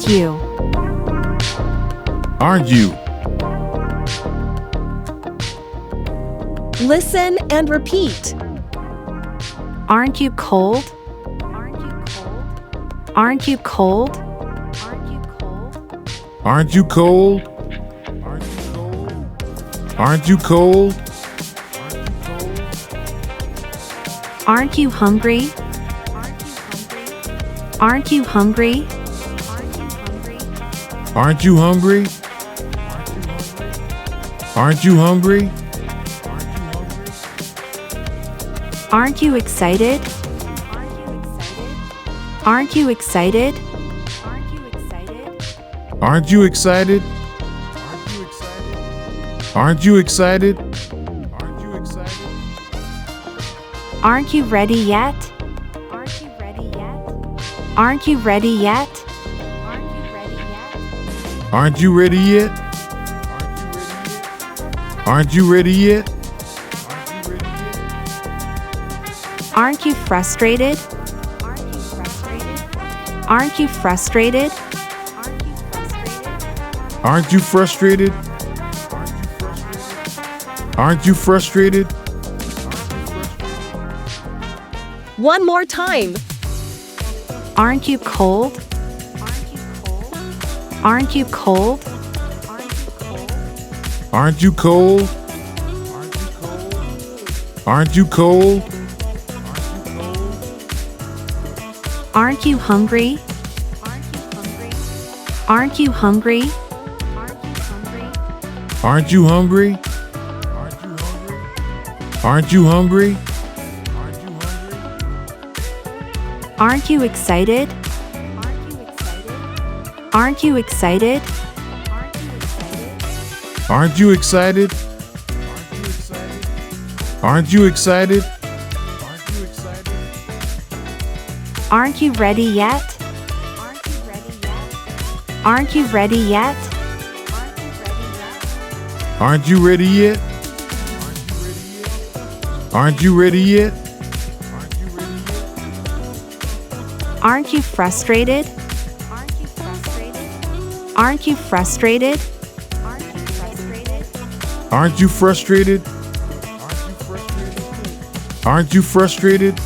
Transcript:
Aren't you? Aren't you? Listen and repeat. Aren't you cold? Aren't you cold? Aren't you cold? Aren't you cold? Aren't you hungry? Aren't you hungry? Aren't you hungry? Aren't you hungry? Aren't you excited? Aren't you excited? Aren't you excited? Aren't you excited? Aren't you ready yet? Aren't you ready yet? Aren't you ready yet? Aren't you ready yet? Aren't you frustrated? Aren't you frustrated? Aren't you frustrated? Aren't you frustrated? One more time. Aren't you cold? Aren't you cold? Aren't you cold? Aren't you cold? Aren't you hungry? Aren't you hungry? Aren't you hungry? Aren't you hungry? Aren't you excited? Aren't you excited? Aren't you excited? Aren't you excited? Aren't you ready yet? Aren't you ready yet? Aren't you ready yet? Aren't you ready yet? Aren't you frustrated? Aren't you frustrated? Aren't you frustrated? Aren't you frustrated?